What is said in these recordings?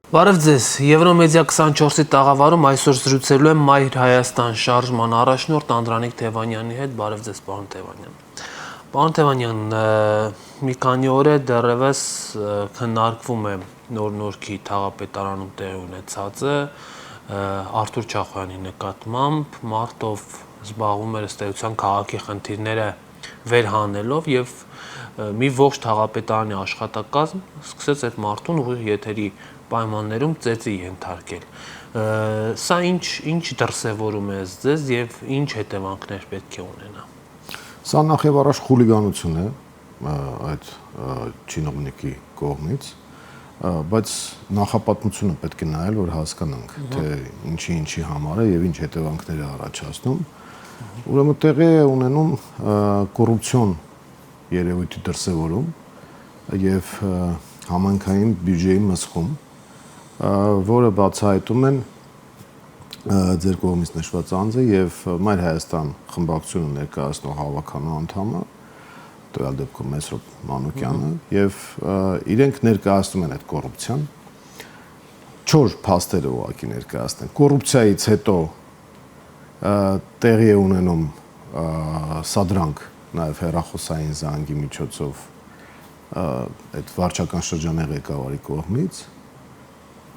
Բարև ձեզ, Եվրոմեդիա 24-ի տաղավարում այսօր զրուցելու եմ Մայր Հայաստան շարժման առաջնորդ Անդրանիկ Թևանյանի հետ, բարև ձեզ պարոն Թևանյան։ Պարոն Թևանյան, մի քանի օր է դեռևս քննարկվում է Նոր-Նորքի թաղապետարանում տեղի ունեցածը Արթուր Չախոյանի նկատմամբ մարտով զբաղվում էր ըստ էության քաղաքի խնդիրները վերհանելով եւ մի ողջ թաղապետարանի աշխատակազմ սկսեց այդ մարդուն ուղիղ եթերի պայմաններում ծեծի ենթարկել։ Սա ինչ դրսևորում է ձեզ եւ ինչ հետևանքներ պետք է ունենա։ Սա նախ եւ առաջ խուլիգանություն է այդ չինովնիկի կողմից, բայց նախապատմությունը պետք է նայել, որ հասկանանք, թե ինչի համար է եւ ինչ հետևանքներ է առաջացնում։ Ուրեմն տեղի է ունենում կոռուպցիոն երևույթի դրսևորում եւ համանքային բյուջեի մսխում, որը բացահայտում են ձեր կողմից նշված անձը եւ Մայր Հայաստան խմբակցությունը ներկայացնող հավաքանու անդամը, տվյալ դեպքում Մեսրոպ Մանուկյանը, եւ իրենք ներկայացնում են այդ կոռուպցիան, 4 փաստերը ուղղակի ներկայացնեն։ Կոռուպցիայից հետո տեղի է ունենում սադրանք նաեւ հեռախոսային զանգի միջոցով այդ վարչական շրջանի ղեկավարի կողմից,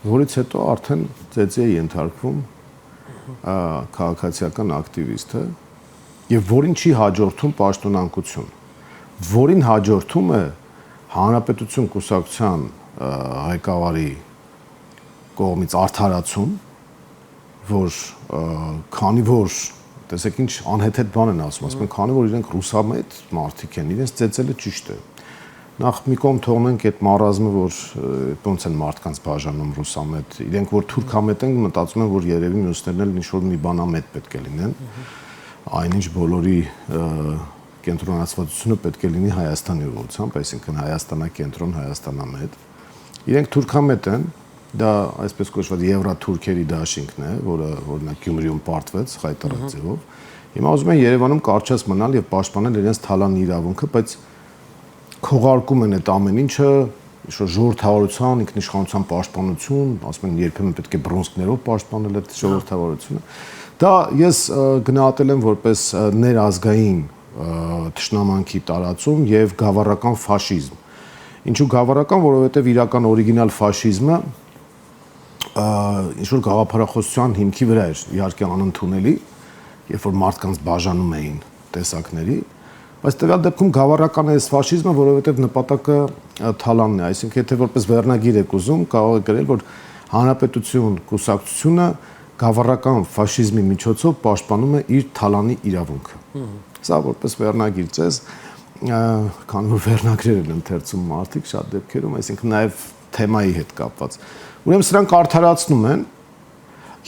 որից հետո արդեն ծեծի է ենթարկվում քաղաքացիական ակտիվիստը եւ որին չի հաջորդում պաշտոնանկություն, որին հաջորդում է Հանրապետություն կուսակցության ղեկավարի կողմից արդարացում, որ քանի որ տեսեք ինչ անհեթեթ բան են ասում են, քանի որ իրենք ռուսամետ մարդիկ են, իրենց ծեծելը ճիշտ է։ Նախ մի կողմ թողնենք այդ մարազմը, որ ոնց են մարդկանց բաժանում ռուսամետ, իրենք որ թուրքամետ են, մտածում են, որ երևի մյուսներն էլ ինչ-որ մի բանամետ պետք է լինեն, այնինչ բոլորի կենտրոնացվածությունը պետք է լինի Հայաստանի ուղղությամբ, այսինքն Հայաստանակենտրոն, Հայաստանամետ։ Իրենք թուրքամետ են, դա այսպես կոչված եվրաթուրքերի դաշինքն է, որը օրինակ Գյումրիում պարտվեց խայտարակ ձևով։ Հիմա ուզում են Երևանում կարճած մնալ եւ պաշտպանել իրենց թալանի իրավունքը, բայց քողարկում են այդ ամեն ինչը, ինչ-որ ժողովրդավարության, ինքնիշխանության պաշտպանություն, ասում են երբեմն պետք է բռունցքներով պաշտպանել այդ ժողովրդավարությունը։ Դա ես գնահատել եմ որպես ներազգային թշնամանքի տարածում եւ գավառական ֆաշիզմ։ Ինչու գավառական, որովհետեւ իրական օրիգինալ ֆաշիզմը ինչ-որ գաղափարախոսության հիմքի վրա էր, իհարկե անընդունելի, երբ որ մարդկանց բաժանում էին տեսակների, բայց տվյալ դեպքում գավառական է այս ֆաշիզմը, որովհետև նպատակը թալանն է, այսինքն եթե որպես վերնագիր եք ուզում, կարող եք գրել, որ Հանրապետություն կուսակցությունը գավառական ֆաշիզմի միջոցով պաշտպանում է իր թալանի իրավունքը։ Սա որպես վերնագիր ցես, քանի որ վերնագրեր են ընթերցում մարդիկ շատ դեպքերում, այսինքն նաև թեմայի հետ կապված։ Ուրեմն սրանք արդարացնում են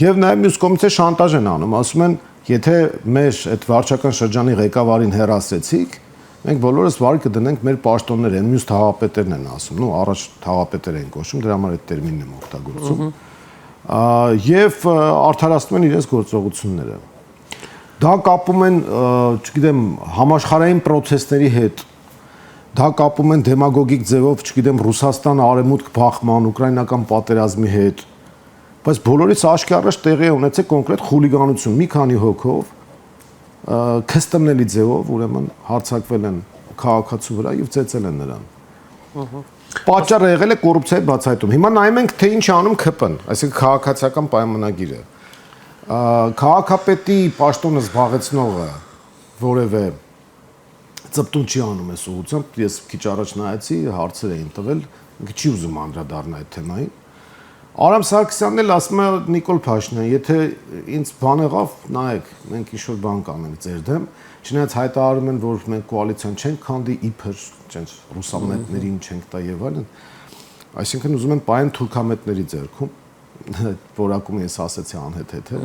եւ նաեւ մյուս կողմից շանտաժ են անում, ասում են, եթե մեր այդ վարչական շրջանի ղեկավարին հեռացրեցիք, մենք բոլորս վար կդնենք մեր պաշտոններ են, մյուս թաղապետերն են ասում, նո առաջ թաղապետեր են կոչում, դրա համար այդ տերմինն եմ օգտագործում։ Եվ արդարացնում են իրենց գործողությունները։ Դա կապում են, չգիտեմ, համաշխարհային պրոցեսների հետ, դա կապում են դեմագոգիկ ձևով, չգիտեմ, Ռուսաստան արևմուտք բախման, ուկրաինական պատերազմի հետ, բայց բոլորից աշկարաս տեղի է ունեցել կոնկրետ խուլիգանություն, մի քանի հոգով քստմնելի ձևով, ուրեմն հարձակվել են քաղաքացու վրա եւ ծեծել են նրան։ Պատճառը եղել է կոռուպցիայի բացահայտում։ Հիմա նայում ենք, թե ինչ անում ՔՊ-ն, այսինքն քաղաքացիական պայմանագիրը։ Քաղաքապետի պաշտոնը զբաղեցնողը որևէ ծպտուն չի անում այս ուղղությամբ, ես քիչ առաջ նայեցի, հարցեր էին տվել, ինքը չի ուզում անդրադառնալ այդ թեմային։ Արամ Սարգսյանն էլ ասում է Նիկոլ Փաշինյան, եթե ինձ բան եղավ, նայեք, մենք ինչ-որ բան կանենք ձեր դեմ, չնայած հայտարարում են, որ մենք կոալիցիան չենք քանդի, իբր չենք ռուսամետներին չենք տա եւ այլն։ Այսինքն ուզում են պայեն թուրքամետների ձեռքում, որակում ես ասացի անհեթեթ է։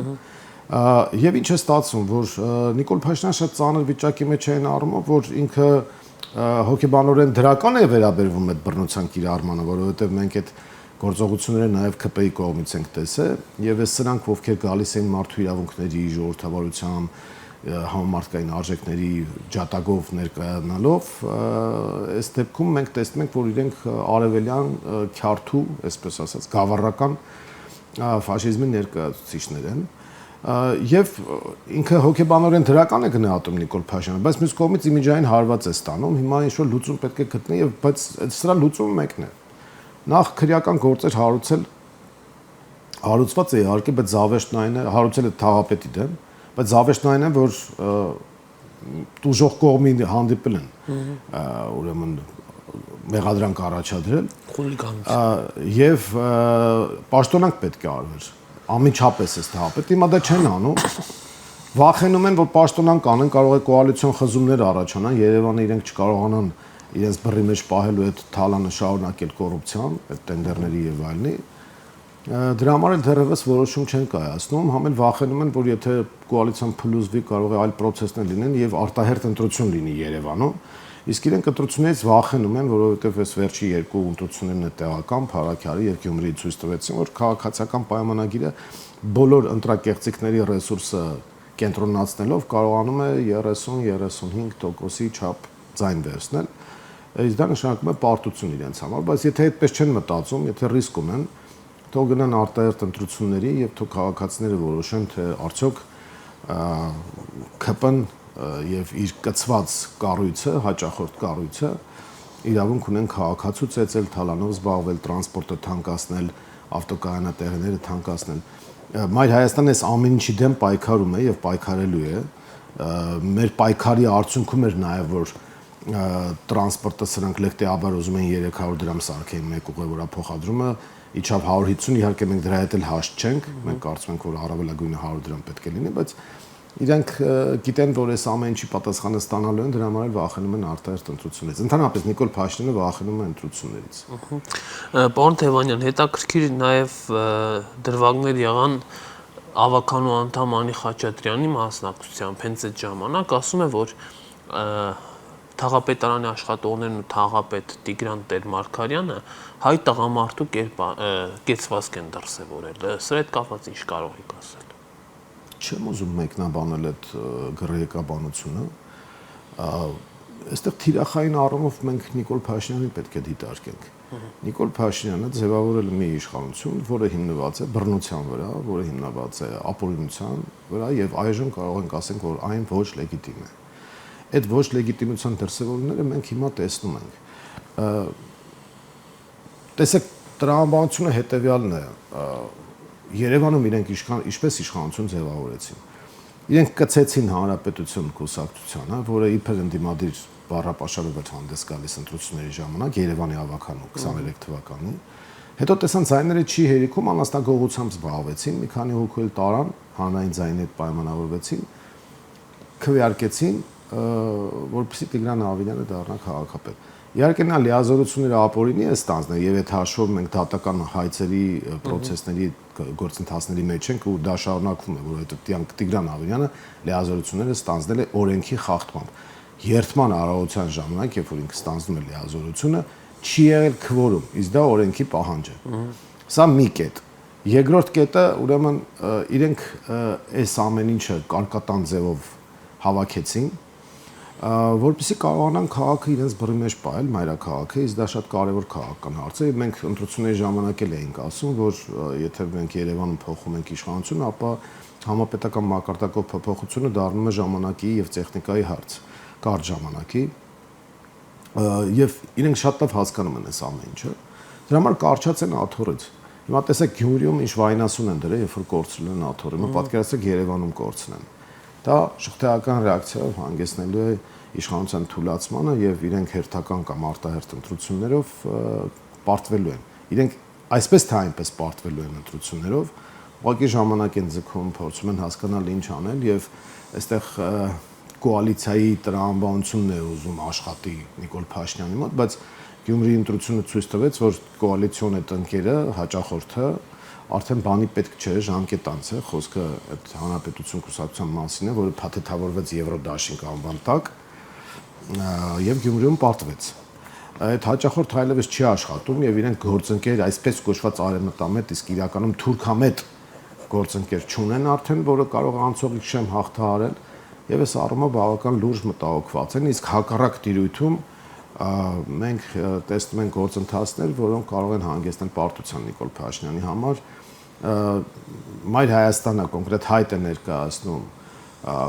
Եվ ինչ է ստացվում, որ Նիկոլ Փաշինյանը շատ ծանր վիճակի մեջ է այն առումով, որ ինքը հոգեբանորեն դրական է վերաբերվում այդ բռնության կիրառմանը, որովհետեւ մենք այդ գործողությունները նաև ՔՊ-ի կողմից ենք տեսել եւ այս սրանք ովքեր գալիս են մարդու իրավունքների, ժողովրդավարության, համամարտկային արժեքների ջատագով ներկայանալով, այս դեպքում մենք տեսնում ենք, որ իրենք արևելյան քյարթու, այսպես ասած, գավառական ֆաշիզմի ներկայացուցիչներ են, եւ ինքը հոգեբանորեն դրական է գնահատում Նիկոլ Փաշինյանը, բայց մյուս կողմից իմիջային հարված է ստանում, հիմա ինչ որ լուծում պետք է գտնի եւ բայց սրա լուծումը մեկն է։ Նախ քրեական գործեր հարուցված է իհարկե, բայց զավեշտն այն է, հարուցել է թաղապետի դեմ, բայց զավեշտն այն է, որ դժոխք կողմի հանդիպել են, ուրեմն մեղադրանք առաջադրել, եւ պաշտոնանք պետք է արվեր ամիջապես էս թափետ, հիմա դա չեն անում, վախենում են, որ պաշտոնանք անեն, կարող է կոալիցիոն խզումներ առաջանան, Երևանը իրենք չկարողանան իրենց բռի մեջ պահելու այդ թալանը շարունակել կոռուպցիան, այդ տենդերների եւ այլնի, դրա համար էլ դեռևս որոշում չեն կայացնում, համ էլ վախենում են, որ եթե կոալիցիան փլուզվի, կարող է այլ պրոցեսներ լինեն եւ արտահերթ ընտրություն լինի Երևանում, իսկ իրենք ընտրություններից վախենում են, որովհետեւ այս վերջի երկու ընտրություններն է տեղական, Փարաքյարի եւ Գյումրիի ցույց տվեցին, որ քաղաքացիական պայմանագիրը բոլոր ընտրակեղծիքների ռեսուրսը կենտրոնացնելով կարողանում է 30-35%-ի չափ ձայն վերցնել։ Իսկ դա նշանակում է պարտություն իրենց համար, բայց եթե այդպես չեն մտածում, եթե ռիսկ ունեն, թող գնան արտահերթ ընտրությունների եւ թող քաղաքացիները որոշեն, թե արդյոք ԿՊ-ն եւ իր կցված կառույցը, հաճախորդ կառույցը իրավունք ունեն քաղաքացու ծեծել, թալանով զբաղվել, տրանսպորտը թանկացնել, ավտոկայանատեղիները թանկացնել։ Մայր Հայաստանը այս ամեն ինչի դեմ պայքարում է եւ պայքարելու է։ Մեր պայքարի արդյունքում էր նաեւ որ տրանսպորտը սրանք լեկտեաբար ուզում են 300 դրամ սարքեին մեկ ուղևորափոխադրումը իջավ 150, իհարկե մենք դրա հետ էլ հաշտ չենք, մենք կարծում ենք որ առավելագույնը 100 դրամ պետք է լինի, բայց իրենք գիտեն, որ այս ամեն ինչի պատասխանը ստանալու են, դրա համար էլ վախենում են արտահերթ ընտրություններից։ Ընդհանրապես Նիկոլ Փաշինյանը վախենում է ընտրություններից։ Պարոն Թևանյան, հետաքրքիր նաև դրվագներ եղան ավականու անդամ Անի Խաչատրյանի մասնակցությամբ, հենց այդ ժամանակ ասում է, որ Թաղապետարանի աշխատողներն ու թաղապետ Տիգրան Տեր-Մարգարյանը հայ տղամարդու կեցվածք են դրսևորել։ Սրա հետ կապված ինչ կարող եք ասել։ Չեմ ուզում մեկնաբանել այդ գրեհկաբանությունը։ Այստեղ թիրախային առումով մենք Նիկոլ Փաշինյանին պետք է դիտարկենք։ Նիկոլ Փաշինյանը ձևավորել է մի իշխանություն, որը հիմնված է բռնության վրա, որը հիմնված է ապօրինության վրա եւ այժմ կարող ենք ասենք, որ այն ոչ լեգիտիմ է։ Այդ ոչ լեգիտիմության դրսևորումները մենք հիմա տեսնում ենք։ Տեսեք, տրամաբանությունը հետեւյալն է։ Երևանում իրենք ինչպես իշխանություն ձևավորեցին։ Իրենք կցեցին հանրապետություն կուսակցությանը, որը իբր ընդդիմադիր բառապաշարով էր հանդես գալիս ընտրությունների ժամանակ Երևանի ավականու 23 թվականին։ Հետո տեսան ձայները չի հերիքում, անաստագողությամբ զբաղվեցին, մի քանի հոգու էլ տարան, հանրային ձայնի հետ պայմանավորվեցին, քվեարկեցին, որպեսզի Տիգրան Ավինյանը դառնա քաղաքապետ։ Իհարկե նա լիազորությունները ապօրինի է ստանձնել եւ այդ հաշվով մենք դատական հայցերի process-ների գործընթացների մեջ ենք ու դա շարունակվում է, որովհետեւ Տիգրան Ավինյանը լիազորությունները ստանձնել է օրենքի խախտմամբ։ Երթման արարողության ժամանակ, երբ որ ինքը ստանձնում է լիազորությունը, չի եղել քվորում, իսկ դա օրենքի պահանջ է։ Սա մի կետ։ Երկրորդ կետը, ուրեմն իրենք այս ամեն ինչը կարկատան ձևով հավաքեցին, որպեսզի կարողանան քաղաքը իրենց բռի մեջ պահել, մայրաքաղաքը, իսկ դա շատ կարևոր քաղաքական հարց է։ Մենք ընտրությունների ժամանակ էլ էինք ասում, որ եթե մենք Երևանում փոխում ենք իշխանություն, ապա համապետական մակարդակով փոփոխությունը դառնում է ժամանակի եւ տեխնիկայի հարց, կարճ ժամանակի, եւ իրենք շատ լավ հասկանում են այս ամեն ինչը։ Դրա համար կարճած են աթոռից։ Հիմա տեսեք Գյումրիում ինչ վայնասուն են դրել, երբ որ կորցրել են աթոռը, հիմա պատկերացրեք Երևանում կորցնեն։ Դա շղթայական ռեակցիայով հանգեցնելու է իշխանության թուլացմանը եւ իրենք հերթական կամ արտահերթ ընտրություններով պարտվելու են։ Իրենք այսպես թե այնպես պարտվելու են ընտրություններով, ուղղակի ժամանակ են ձգում, փորձում են հասկանալ ինչ անել եւ այստեղ կոալիցիայի տրամաբանությունն է ուզում աշխատի Նիկոլ Փաշինյանի մոտ, բայց Գյումրիի ընտրությունը ցույց տվեց, որ կոալիցիոն այդ ընկերը, հաճախորդը արդեն բանի պետք չէ, ժամկետ անց է, խոսքը այդ հանրապետություն կուսակցության մասին է, որը փաթեթավորվեց Եվրոդաշինք անվան տակ եւ Գյումրիում պարտվեց։ Այդ հաճախորդ այլևս չի աշխատում եւ իրենք գործընկեր, այսպես կոչված արեմտամետ, իսկ իրականում թուրքամետ գործընկեր չունեն արդեն, որը կարող է անցողիկ շեմ հաղթահարել եւ այս առումով բավական լուրջ մտահոգված են, իսկ հակառակ տիրույթում մենք տեսնում ենք գործընթացներ, որոնք կարող են հանգեցնել պարտության Նիկոլ Փաշինյանի համար։ Մայր Հայաստանը կոնկրետ հայտ է ներկայացնում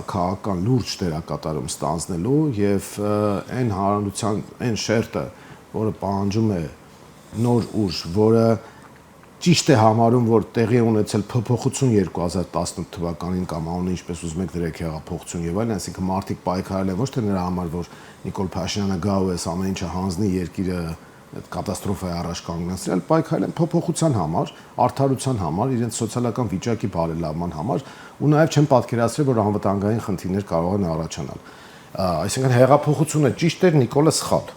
քաղաքական լուրջ դերակատարում ստանձնելու եւ այն հանրության այն շերտը, որը պահանջում է նոր ուժ, որը ճիշտ է համարում, որ տեղի ունեցել փոփոխություն 2018 թվականին կամ անունը ինչպես ուզում եք դրեք հեղափոխություն եւ այլն, այսինքն մարդիկ պայքարել են ոչ թե նրա համար, որ Նիկոլ Փաշինյանը գա ու այս ամեն ինչը հանձնի երկիրը այդ կատաստրոֆայի առաջ կանգնեցրել, պայքարել են փոփոխության համար, արդարության համար, իրենց սոցիալական վիճակի բարելավման համար ու նաեւ չեն պատկերացրել, որ անվտանգային խնդիրներ կարող են առաջանալ։ Այսինքն հեղափոխությունը ճիշտ էր, Նիկոլը սխալ։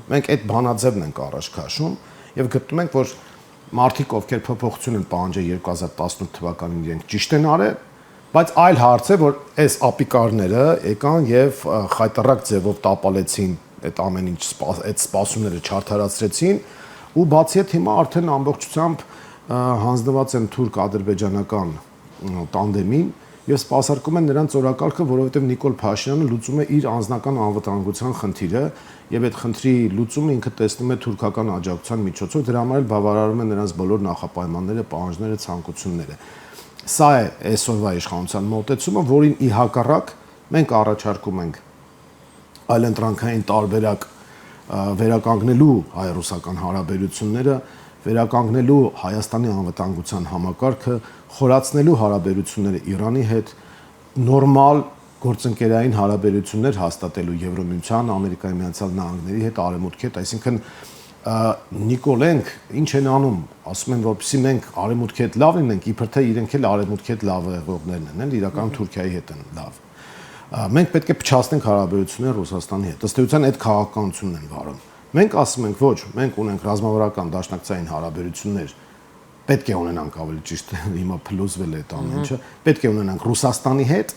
Մենք այդ բանաձևն ենք առաջ քաշում եւ գտնում ենք, որ մարդիկ, ովքեր փոփոխություն են պահանջել 2018 թվականին, իրենք ճիշտ են արել, բայց այլ հարց է, որ այս ապիկարները եկան եւ խայտարակ ձևով տապալեցին այդ ամեն ինչ, այդ սպասումները չարթարացրեցին ու բացի այդ հիմա արդեն ամբողջությամբ հանձնված են թուրք-ադրբեջանական տանդեմին եւ սպասարկում են նրանց օրակարգը, որովհետեւ Նիկոլ Փաշինյանը լուծում է իր անձնական անվտանգության խնդիրը եւ այդ խնդրի լուծումը ինքը տեսնում է թուրքական աջակցության միջոցով, դրա համար էլ բավարարում են նրանց բոլոր նախապայմանները, պահանջները, ցանկությունները։ Սա է այսօրվա իշխանության մոտեցումը, որին ի հակառակ մենք առաջարկում ենք այլընտրանքային տարբերակ վերականգնելու հայ-ռուսական հարաբերությունները, վերականգնելու Հայաստանի անվտանգության համակարգը, խորացնելու հարաբերությունները Իրանի հետ, նորմալ գործընկերային հարաբերություններ հաստատելու Եվրոմիության, Ամերիկայի Միացյալ Նահանգների հետ, Արևմուտքի հետ, այսինքն Նիկոլենք ինչ են անում, ասում են, որպեսզի մենք Արևմուտքի հետ լավ լինենք, իբր թե իրենք էլ Արևմուտքի հետ լավ եղողներն են, իրական Թուրքիայի հետ են լավ։ Մենք պետք է փչացնենք հարաբերությունները Ռուսաստանի հետ։ Ըստ էության այդ քաղաքականությունն են վարում։ Մենք ասում ենք ոչ, մենք ունենք ռազմավարական դաշնակցային հարաբերություններ, պետք է ունենանք ավելի ճիշտ, հիմա փլուզվել է այդ ամեն ինչը, պետք է ունենանք Ռուսաստանի հետ,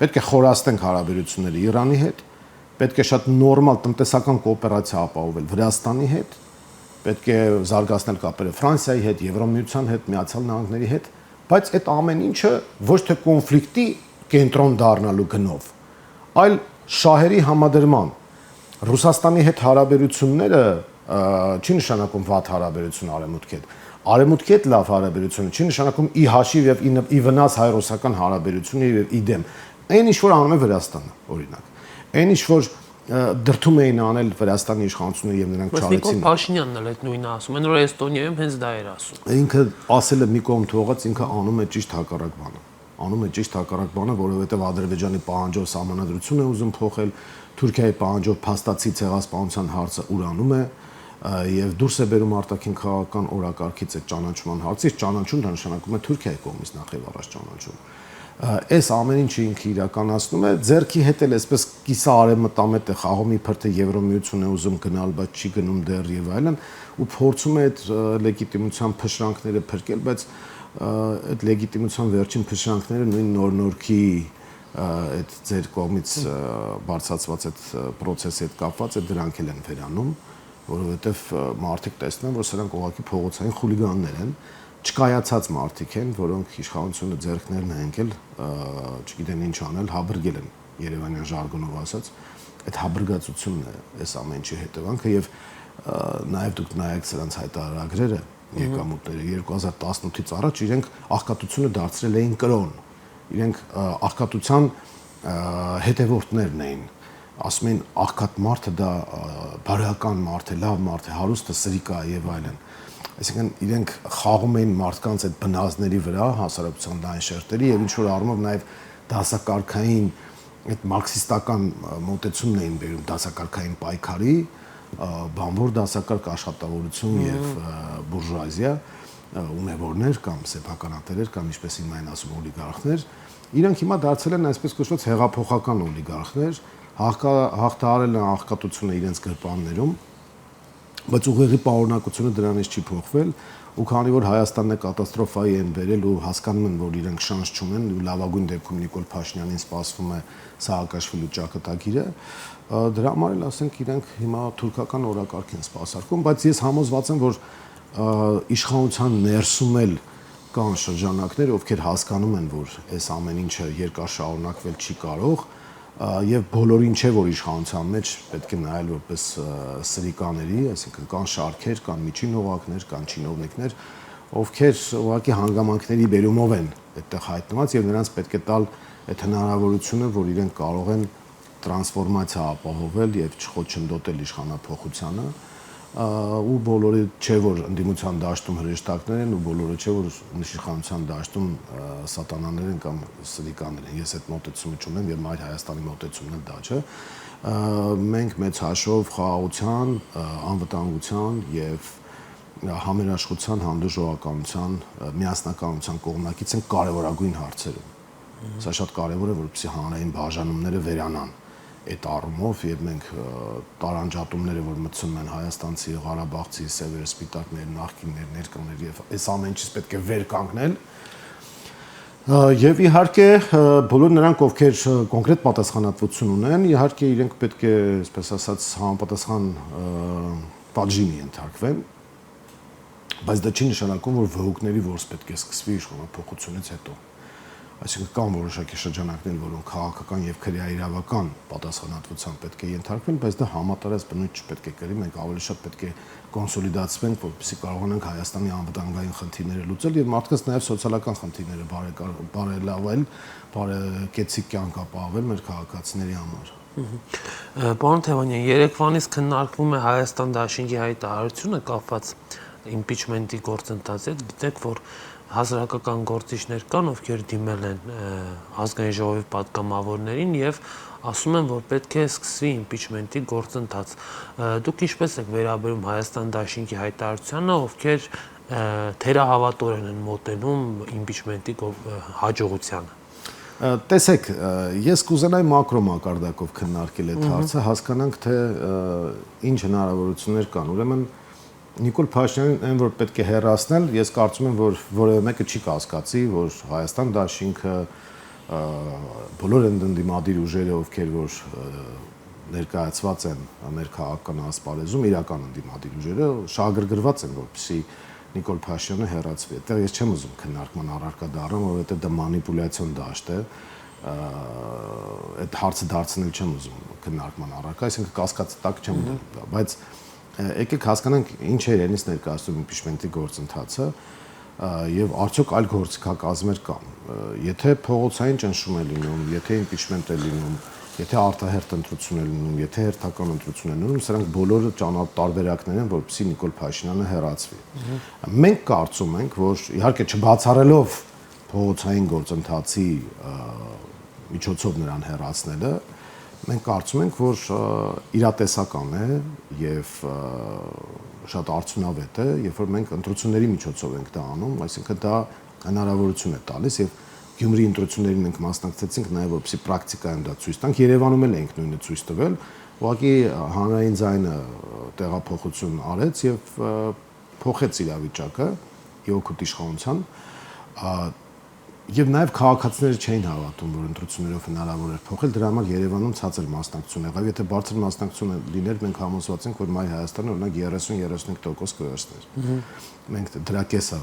պետք է խորացնենք հարաբերությունները Իրանի հետ, պետք է շատ նորմալ տնտեսական կոոպերացիա ապահովել Վրաստանի հետ, պետք է զարգացնել կապերը Ֆրանսիայի հետ, Եվրոմիության հետ, Միացյալ Նահանգների հետ, բայց այդ ամեն ինչը ոչ թե կոնֆլիկտի կենտրոն դառնալու գնով, այլ շահերի համադրման։ Ռուսաստանի հետ հարաբերությունները չի նշանակում վատ հարաբերություն Արևմուտքի հետ։ Արևմուտքի հետ լավ հարաբերությունը չի նշանակում ի հաշիվ եւ ի վնաս հայ-ռուսական հարաբերությունը եւ իդեմ։ Այն ինչ որ անում է Վրաստանը, օրինակ։ Այն ինչ որ դրթում էին անել Վրաստանի իշխանությունները եւ նրանք չարեցին։ Նիկոլ Փաշինյանն էլ այդ նույնը ասում, այն որ Էստոնիայում հենց դա էր ասում։ Ինքը ասել է մի կողմ թողած, ինքը անում է ճիշտ հակառակ բանը։ Անում է ճիշտ հակառակ բանը, որովհետեւ Ադրբեջանի պահանջով սահմանադրություն է ուզում փոխել, Թուրքիայի պահանջով փաստացի ցեղասպանության հարցը ուրանում է եւ դուրս է բերում արտաքին քաղաքական օրակարգից այդ ճանաչման հարցից, ճանաչում դա նշանակում է Թուրքիայի կողմից նախ եւ առաջ ճանաչում։ Այս ամեն ինչը ինքը իրականացնում է, ձերքի հետ էլ այսպես կիսա արևմտամետ է խաղում, իբր թե Եվրոմիություն է ուզում գնալ, բայց չի գնում դեռ եւ այլն, ու փորձում է այդ լեգիտիմության փշրանքները փրկել, բայց այդ լեգիտիմության վերջին փշրանքները նույն նոր-նորքի այդ ձեր կողմից բարձրացված այդ process-ի հետ կապված է, դրանք էլ են վերանում, որովհետեւ մարդիկ տեսնում են, որ սրանք ուղղակի փողոցային խուլիգաններ են, չկայացած մարդիկ են, որոնք իշխանությունը ձեռքներն են ընկել, չգիտեն ինչ անել, հաբրգել են Երևանյան ժարգոնով ասած, այդ հաբրգացությունն է այս ամեն ինչի հետևանքը եւ նաեւ դուք նայեք սրանց հայտարարագրերը եկամուտները 2018-ից առաջ իրենք աղքատությունը դարձրել էին կրոն, իրենք աղքատության հետևորդներն էին, ասում են աղքատ մարդը դա բարոյական մարդ է, լավ մարդ է, հարուստը սրիկա եւ այլն։ Այսինքն իրենք խաղում էին մարդկանց այդ բնազների վրա, հասարակության լայն շերտերի եւ ինչ որ առումով նաեւ դասակարգային այդ մարքսիստական մոտեցումն էին բերում դասակարգային պայքարի, բանվոր դասակարգ աշխատավորություն եւ բուրժուազիա, ունևորներ կամ սեփականատերեր կամ ինչպես հիմա են ասում օլիգարխներ, իրենք հիմա դարձել են այսպես կոչված հեղափոխական օլիգարխներ, հաղթահարել են աղքատությունը իրենց գրպաններում, բայց ուղեղի պարունակությունը դրանից չի փոխվել ու քանի որ Հայաստանն է կատաստրոֆայի են բերել ու հասկանում են որ իրենք շանս չունեն ու լավագույն դեպքում Նիկոլ Փաշինյանին սպասվում է Սաակաշվիլու ճակատագիրը դրա համար էլ ասենք իրենք հիմա թուրքական օրակարգ են սպասարկում բայց ես համոզված եմ որ իշխանության ներսում էլ կան շրջանակներ, ովքեր հասկանում են, որ այս ամեն ինչը երկար շարունակվել չի կարող, եւ բոլորին չէ, որ իշխանության մեջ պետք է նայել որպես սրիկաների, այսինքն կան շարքեր, կան միջին օղակներ, կան չինովնիկներ, ովքեր ուղղակի հանգամանքների բերումով են այդտեղ հայտնված եւ նրանց պետք է տալ այդ հնարավորությունը, որ իրենք կարող են տրանսֆորմացիա ապահովել եւ չխոչընդոտել իշխանափոխությանը, ու բոլորը չէ, որ ընդդիմության դաշտում հրեշտակներ են ու բոլորը չէ, որ իշխանության դաշտում սատանաներ են կամ սրիկաներ են։ Ես այդ մոտեցումը չունեմ եւ Մայր Հայաստանի մոտեցումն էլ դա չէ։ Մենք մեծ հաշվով խաղաղության, անվտանգության եւ համերաշխության, հանդուրժողականության, միասնականության կողմնակից են կարևորագույն հարցերում։ Սա շատ կարևոր է, որպեսզի հանրային բաժանումները վերանան այդ առումով եւ մենք տարանջատումները, որ մտցնում են հայաստանցի, ղարաբաղցի, սևեր, սպիտակներ, նախկիններ, ներկաներ եւ այս ամեն ինչից պետք է վեր կանգնել։ Եվ իհարկե բոլոր նրանք, ովքեր կոնկրետ պատասխանատվություն ունեն, իհարկե իրենք պետք է, այսպես ասած, համապատասխան պատժին ենթարկվեն, բայց դա չի նշանակում, որ վհուկների որս պետք է սկսվի իշխանափոխությունից հետո։ Այսինքն կան որոշակի շրջանակներ, որոնք քաղաքական եւ քրեաիրավական պատասխանատվության պետք է ենթարկվեն, բայց դա համատարած բնույթ չպետք է կրի, մենք ավելի շատ պետք է կոնսոլիդացվենք, որպեսզի կարողանանք Հայաստանի անվտանգային խնդիրները լուծել եւ մարդկանց նաեւ սոցիալական խնդիրները բարելավել, բարեկեցիկ կյանք ապահովել մեր քաղաքացիների համար։ Պարոն Թևանյան, երեկվանից քննարկվում է Հայաստան դաշինքի հայտարարությունը կապված իմպիչմենտի գործընթացի հետ, գիտեք, որ հասարակական գործիչներ կան, ովքեր դիմել են ազգային ժողովի պատգամավորներին եւ ասում են, որ պետք է սկսվի իմպիչմենտի գործընթաց։ Դուք ինչպես եք վերաբերում Հայաստան դաշինքի հայտարարությանը, ովքեր թերահավատորեն են մոտենում իմպիչմենտի հաջողությանը։ Տեսեք, ես կուզենայի մակրո մակարդակով քննարկել այդ հարցը, հասկանանք, թե ինչ հնարավորություններ կան։ Ուրեմն Նիկոլ Փաշինյանին այն որ պետք է հեռացնել, ես կարծում եմ, որ որևէ մեկը չի կասկածի, որ Հայաստան դաշինքը բոլոր ընդդիմադիր ուժերը, ովքեր որ ներկայացված են մեր քաղաքական ասպարեզում, իրական ընդդիմադիր ուժերը շահագրգռված են, որպեսզի Նիկոլ Փաշինյանը հեռացվի։ Այդտեղ ես չեմ ուզում քննարկման առարկա դառնալ, որովհետև դա մանիպուլյացիոն դաշտ է։ Այդ հարցը դարձնել չեմ ուզում քննարկման առարկա, այսինքն կասկածի տակ չեմ դնում, բայց եկեք հասկանանք ինչ է իրենից ներկայացնում իմպիչմենտի գործընթացը եւ արդյոք այլ գործիքակազմեր կան։ Եթե փողոցային ճնշում է լինում, եթե իմպիչմենտ է լինում, եթե արտահերթ ընտրություն է լինում, եթե հերթական ընտրություն է լինում, սրանք բոլորը տարբերակներ են, որպեսզի Նիկոլ Փաշինյանը հեռացվի։ Մենք կարծում ենք, որ իհարկե չբացառելով փողոցային գործընթացի միջոցով նրան հեռացնելը, մենք կարծում ենք, որ իրատեսական է եւ շատ արդյունավետ է, երբ որ մենք ընտրությունների միջոցով ենք դա անում, այսինքն դա հնարավորություն է տալիս եւ Գյումրի ընտրություններին մենք մասնակցեցինք նաեւ որպեսզի պրակտիկայում դա ցույց տանք, Երևանում էլ ենք նույնը ցույց տվել, ուղղակի հանրային ձայնը տեղափոխություն արեց եւ փոխեց իրավիճակը իօքուտ իշխանության Եվ նաև քաղաքացիները չէին հավատում, որ ընտրություններով հնարավոր էր փոխել, դրա համար Երևանում ցածր մասնակցություն եղավ։ Եթե բարձր մասնակցություն լիներ, մենք համոզված ենք, որ Մայր Հայաստանը օրինակ 30-35% կվերցներ։ Մենք դրա կեսը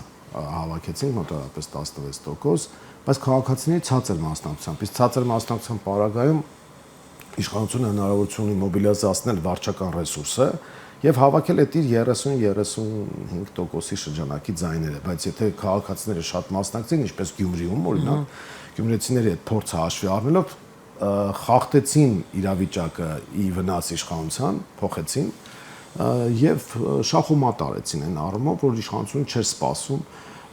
հավաքեցինք, մոտավորապես 16%, բայց քաղաքացիների ցածր մասնակցությամբ, իսկ ցածր մասնակցության պարագայում իշխանությունը հնարավորություն ունի մոբիլիզացնել վարչական ռեսուրսը եւ հավաքել այդ իր 30-35%-ի շրջանակի ձայները, բայց եթե քաղաքացիները շատ մասնակցեն, ինչպես Գյումրիում, օրինակ, գյումրեցիների այդ փորձը հաշվի առնելով խախտեցին իրավիճակը ի վնաս իշխանության, փոխեցին եւ շախումատ արեցին այն առումով, որ իշխանությունը չէր սպասում,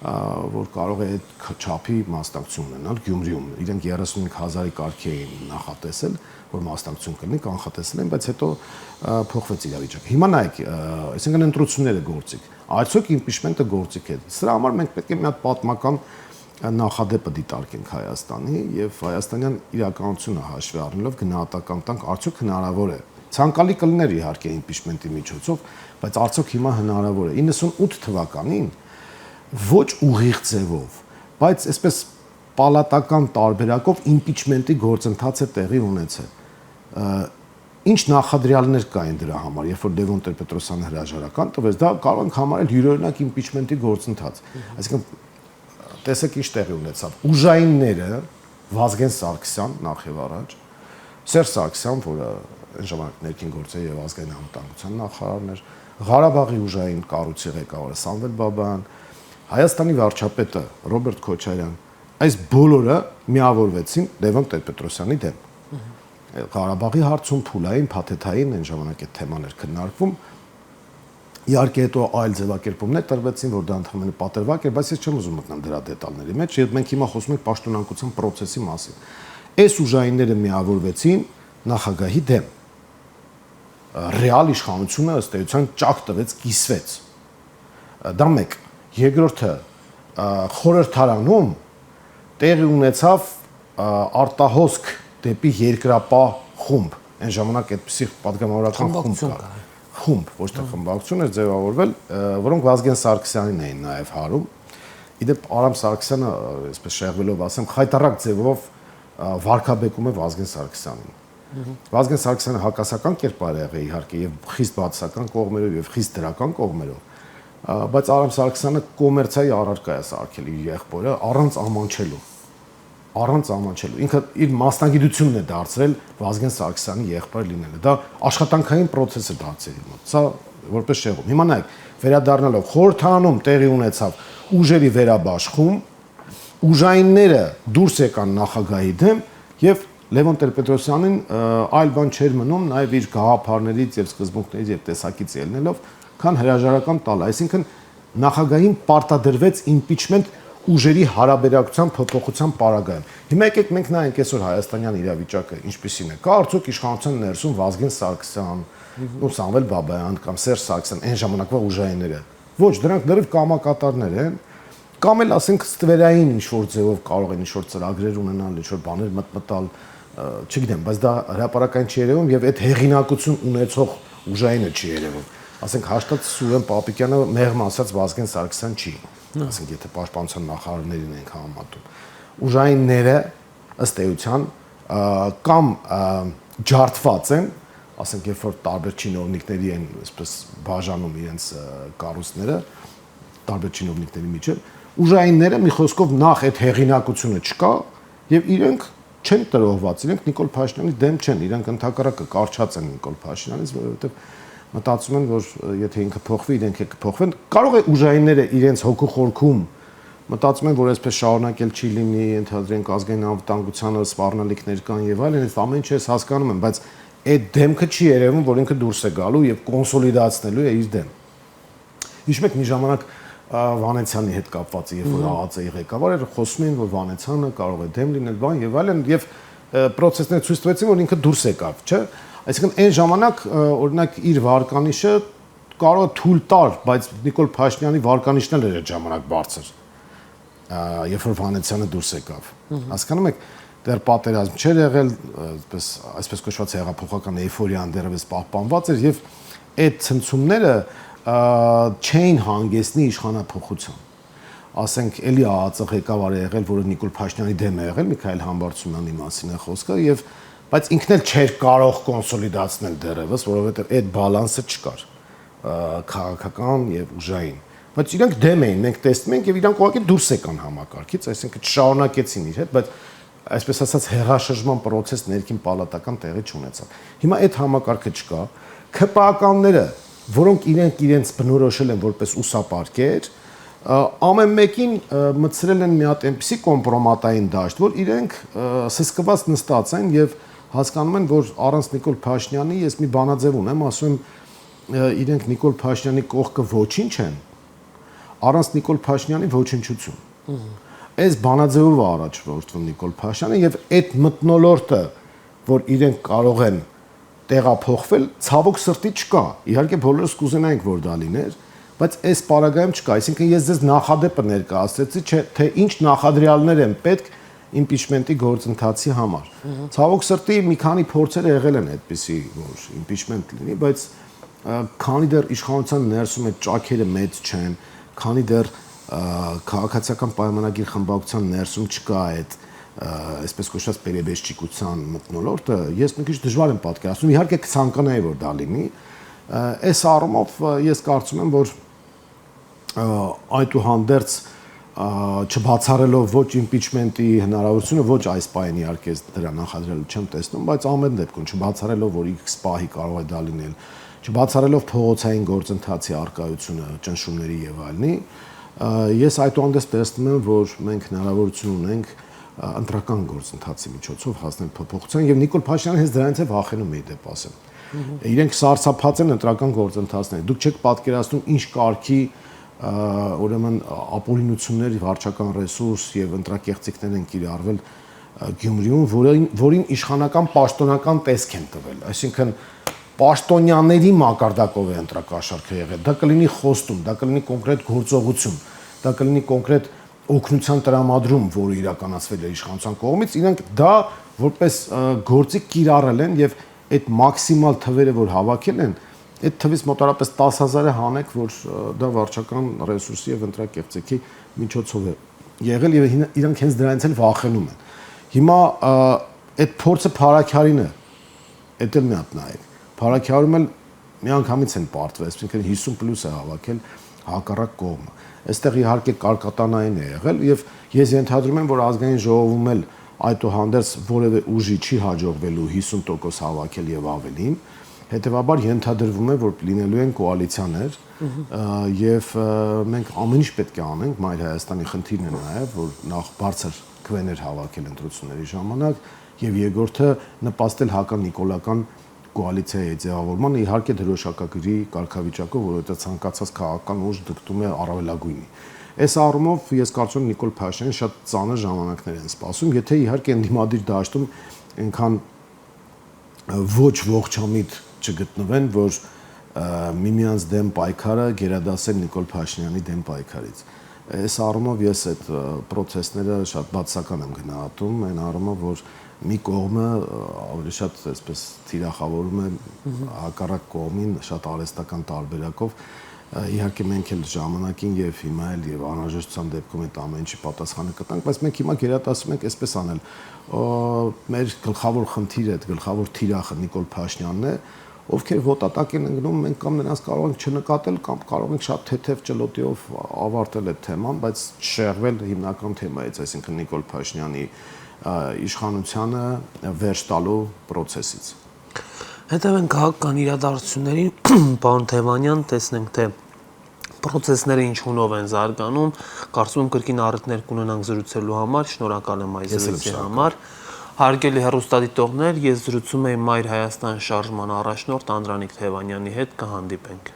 որ կարող է այդ չափի մասնակցություն ունենալ Գյումրիում։ Իրենք 35000-ի կարգի էին նախատեսել, որ մասնակցություն կլինի, կանխատեսել են, բայց հետո փոխվեց իրավիճակը։ Հիմա նայեք, այսինքն ընտրությունները գործիք, այսօք իմպիչմենտը գործիք է։ Սրա համար մենք պետք է մի հատ պատմական նախադեպը դիտարկենք Հայաստանի եւ հայաստանյան իրականությունը հաշվի առնելով գնահատական տանք, արդյոք հնարավոր է։ Ցանկալի կլիներ իհարկե իմպիչմենտի միջոցով, բայց արդյոք հիմա հնարավոր է։ 98 թվականին ոչ ուղիղ ձևով, բայց այսպես պալատական տարբերակով իմպիչմենտի գործընթաց է տեղի ունեցել։ Ինչ նախադրյալներ կային դրա համար, երբ որ Լևոն Տեր-Պետրոսյանը հրաժարական տվեց, դա կարող ենք համարել յուրօրինակ իմպիչմենտի գործընթաց։ Այսինքն տեսեք ինչ տեղի ունեցավ։ Ուժայինները Վազգեն Սարգսյան նախ եւ առաջ, Սերժ Սարգսյան, որը այն ժամանակ ներքին գործերի եւ ազգային անվտանգության նախարարն էր, Ղարաբաղի ուժային կառույցի ղեկավարը Սամվել Բաբայան, Հայաստանի վարչապետը Ռոբերտ Քոչարյան, այս բոլորը միավորվեցին Լևոն Տեր-Պետրոսյանի դեմ։ Ղարաբաղի հարցում փուլային, փաթեթային այն ժամանակ այդ թեման էր քննարկվում։ Իհարկե հետո այլ ձևակերպումներ տրվեցին, որ դա ընդհանրապես պատրվակ էր, բայց ես չեմ ուզում մտնել դրա դետալների մեջ, եւ մենք հիմա խոսում ենք պաշտոնանկության process-ի մասին։ Այս ուժայինները միավորվեցին նախագահի դեմ։ Ռեալ իշխանությունը ըստ էության ճակ տվեց, կիսվեց։ Դա մեկ։ Երկրորդը խորհրդարանում տեղի ունեցավ արտահոսք դեպի երկրապահ խումբ։ Այն ժամանակ այդպիսի պատգամավորական խումբ կար։ Խումբ, ոչ թե խմբակցություն էր ձևավորվել, որոնք Վազգեն Սարգսյանին էին նաև հարում։ Իդեպ Արամ Սարգսյանը, այսպես շեղվելով ասեմ, խայտարակ ձևով վարկաբեկում է Վազգեն Սարգսյանին։ Վազգեն Սարգսյանը հակասական կերպար եղել իհարկե եւ խիստ բացասական կողմերով եւ խիստ դրական կողմերով, բայց Արամ Սարգսյանը կոմերցիայի առարկա է սարքել իր եղբորը առանց ամանչելու։ Ինքը իր մասնագիտությունն է դարձրել Վազգեն Սարգսյանի եղբայր լինելը։ Դա աշխատանքային process է դարձել իր մոտ։ Սա որպես շեղում։ Հիմա նայեք, վերադառնալով խորհրդարանում տեղի ունեցավ ուժերի վերաբաշխում, ուժայինները դուրս եկան նախագահի դեմ եւ Լևոն Տեր-Պետրոսյանին այլ բան չէր մնում նաև իր գաղափարներից եւ սկզբունքներից եւ տեսակից ելնելով, քան հրաժարական տալ, այսինքն նախագահին պարտադրվեց impeachment ուժերի հարաբերակցության փոփոխության պարագայում։ Հիմա եկեք մենք նայենք այսօր հայաստանյան իրավիճակը ինչպիսին է։ Կա արդյոք իշխանության ներսում Վազգեն Սարգսյան, ու Սամվել Բաբայան կամ Սերժ Սարգսյան, այն ժամանակվա ուժայինները։ Ոչ, դրանք դեռ կամակատարներ են, կամ էլ ասենք ստվերային ինչ-որ ձևով կարող են ինչ-որ ծրագրեր ունենալ, ինչ-որ բաներ մտմտալ, չգիտեմ, բայց դա հրապարակային չի երևում եւ այդ հեղինակություն ունեցող ուժայինը չի երևում։ Ասենք հաշտած Սուրեն Պապիկյանը մեղմ ասած Վազգեն Սարգսյան չի։ Ասենք եթե պաշտպանության նախարարներին ենք համատում։ Ուժայինները ըստ էության կամ ջարդված են, ասենք երբ որ տարբեր չինովնիկների են այսպես բաժանում իրենց կառույցները, տարբեր չինովնիկների միջև, ուժայինները մի խոսքով նախ այդ հեղինակությունը չկա եւ իրենք չեն տրոհված, իրենք Նիկոլ Փաշինյանի դեմ չեն, իրենք ընդհակառակը կարճած են Նիկոլ Փաշինյանից, որովհետեւ մտածում են, որ եթե ինքը փոխվի, իրենք էլ կփոխվեն։ Կարող է ուժայինները իրենց հոգու խորքում մտածում են, որ այսպես շարունակել չի լինի, ընդհանրենք ազգային անվտանգությանը սպառնալիքներ կան եւ այլն, այս ամեն ինչը հասկանում եմ, բայց այդ դեմքը չի երևում, որ ինքը դուրս է գալու եւ կոնսոլիդացնելու է իր դեմ։ Հիշում եք մի ժամանակ Վանեցյանի հետ կապված, երբ որ ԱԱԾ-ի ղեկավար էր, խոսում էին, որ Վանեցյանը կարող է դեմ լինել, բան եւ այլն, եւ process-ները ցույց տվեցին, որ ինքը դուրս եկավ, չէ՞։ Այսինքն այն ժամանակ օրինակ իր վարկանիշը կարող է թույլ տալ, բայց Նիկոլ Փաշինյանի վարկանիշն էլ էր այդ ժամանակ բարձր։ Երբ որ Վանեցյանը դուրս եկավ։ Հասկանում եք, դեռ պատերազմ չէր եղել, այսպես կոչված հեղափոխական էյֆորիան դեռևս պահպանված էր եւ այդ ցնցումները չէին հանգեցնի իշխանափոխության։ Ասենք էլի ԱԱԾ ղեկավար է եղել, որը Նիկոլ Փաշինյանի դեմ է եղել, Միքայել Համբարձումյանի մասին է խոսքը եւ բայց ինքն էլ չէր կարող կոնսոլիդացնել դեռևս, որովհետեւ այդ բալանսը չկար քաղաքական եւ ուժային։ Բայց իրենք դեմ էին, մենք տեսնում ենք եւ իրանք ուղղակի դուրս եկան համակարգից, այսինքն չշարունակեցին իր հետ, բայց այսպես ասած հեղաշրջման process ներքին պալատական տեղի չունեցավ։ Հիմա այդ համակարգը չկա։ ՔՊԱ-կանները, որոնք իրենց բնորոշել են որպես ուսապարկեր, ամեն մեկին մտցրել են մի հատ այնպիսի կոմպրոմատային դաշտ, որ իրենք սսկված նստած են եւ հասկանում են, որ առանց Նիկոլ Փաշինյանի ես մի բանաձև ունեմ, ասում եմ իրենք Նիկոլ Փաշինյանի կողքը ոչինչ են, առանց Նիկոլ Փաշինյանի ոչնչություն։ Այս բանաձևով է առաջնորդվում Նիկոլ Փաշինյանը եւ այդ մթնոլորտը, որ իրենք կարող են տեղափոխվել, ցավոք սրտի չկա։ Իհարկե բոլորս կուզենայինք, որ դա լիներ, բայց այս պարագայում չկա։ Այսինքն ես ձեզ նախադեպը ներկայացրեցի, թե ինչ նախադրյալներ են պետք impeachment-ի գործընթացի համար։ Ցավոք սրտի մի քանի փորձեր եղել են այդպիսի, որ impeachment լինի, բայց քանի դեռ իշխանության ներսում այդ ճաքերը մեծ չեն, քանի դեռ քաղաքացիական պայմանագիր խմբակցության ներսում չկա այդ այսպես կոչված պերեբեժչիկության մթնոլորտը, ես մի քիչ դժվար եմ պատկերացնում, իհարկե կցանկանայի, որ դա լինի, այս առումով ես կարծում եմ, որ այդուհանդերձ չբացառելով ոչ impeachment-ի հնարավորությունը, ոչ այս պահին իհարկե դրա նախադրյալը չեմ տեսնում, բայց ամեն դեպքում չբացառելով, որ X պահի կարող է դա լինել, չբացառելով փողոցային գործընթացի արկայությունը, ճնշումների եւ այլնի, ես այդուհանդերձ տեսնում եմ, որ մենք հնարավորություն ունենք ընտրական գործընթացի միջոցով հասնել փոփոխության եւ Նիկոլ Փաշինյանը հենց դրանից է վախենում ի դեպ ասեմ։ Իրենք սարսափած են ընտրական գործընթացները։ Դուք չեք պատկերացնում ինչ կարգի ուրեմն ապօրինություններ, վարչական ռեսուրս եւ ընտրակեղծիքներ են կիրառվել Գյումրիում, որին իշխանական պաշտոնական տեսք են տվել։ Այսինքն պաշտոնյաների մակարդակով է ընտրակաշառքը եղել։ Դա կլինի խոստում, դա կլինի կոնկրետ գործողություն, դա կլինի կոնկրետ օգնության տրամադրում, որը իրականացվել է իշխանության կողմից, իրենք դա որպես գործիք կիրառել են եւ այդ մաքսիմալ թվերը, որ հավաքել են, այդ թվից մոտարապես 10,000-ը հանեք, որ դա վարչական ռեսուրսի եւ ընտրակեղծիքի միջոցով է եղել եւ իրանք հենց դրանից էլ վախենում են։ Հիմա այդ փորձը Փարաքյարին է, դա էլ մի հատ նայեք։ Փարաքյարում էլ միանգամից են պարտվել, այսինքն 50+ է հավաքել հակառակ կողմը։ Այստեղ իհարկե կարկատանային է եղել եւ ես ենթադրում եմ, որ ազգային ժողովում էլ այդուհանդերձ որևէ ուժի չի հաջողվելու 50% հավաքել եւ ավելին, հետեւաբար ենթադրվում է, որ լինելու են կոալիցիաներ եւ մենք ամեն ինչ պետք է անենք, Մայր Հայաստանի խնդիրն է նաեւ, որ նախ բարձր քվեներ հավաքել ընտրությունների ժամանակ եւ երկրորդը նպաստել հականիկոլական կոալիցիայի ձևավորմանը, իհարկե դրոշակագրի կարգավիճակով, որովհետեւ ցանկացած քաղաքական ուժ դգտում է առավելագույնի։ Այս առումով ես կարծում եմ Նիկոլ Փաշինյանը շատ ծանր ժամանակներ են սպասում, եթե իհարկե ընդդիմադիր դաշտում այնքան ոչ ողջամիտ չգտնվեն, որ միմյանց դեմ պայքարը գերադասեն Նիկոլ Փաշինյանի դեմ պայքարից։ Այս առումով ես այդ process-ները շատ բացասական եմ գնահատում, այն առումով, որ մի կողմը ավելի շատ այսպես թիրախավորում է հակառակ կողմին շատ արհեստական տարբերակով, իհարկե մենք էլ ժամանակին եւ հիմա էլ եւ անհրաժեշտության դեպքում այդ ամեն ինչի պատասխանը կտանք, բայց մենք հիմա գերադասում ենք այսպես անել։ Մեր գլխավոր խնդիրը, այդ գլխավոր թիրախը Նիկոլ Փաշինյանն է, ովքեր հոտատակ են ընկնում, մենք կամ նրանց կարող ենք չնկատել, կամ կարող ենք շատ թեթև ճլոտիով ավարտել այդ թեման, բայց չշեղվել հիմնական թեմայից, այսինքն Նիկոլ Փաշինյանի իշխանությանը վերջ տալու process-ից։ Հետևենք քաղաքական իրադարձություններին, պարոն Թևանյան, տեսնենք թե process-ները ինչ հունով են զարգանում, կարծում եմ կրկին առիթներ կունենանք զրուցելու համար, շնորհակալ եմ այս զրույցի համար։ Հարգելի հեռուստադիտողներ, ես զրուցում եմ Մայր Հայաստան շարժման առաջնորդ Անդրանիկ Թևանյանի հետ, կհանդիպենք։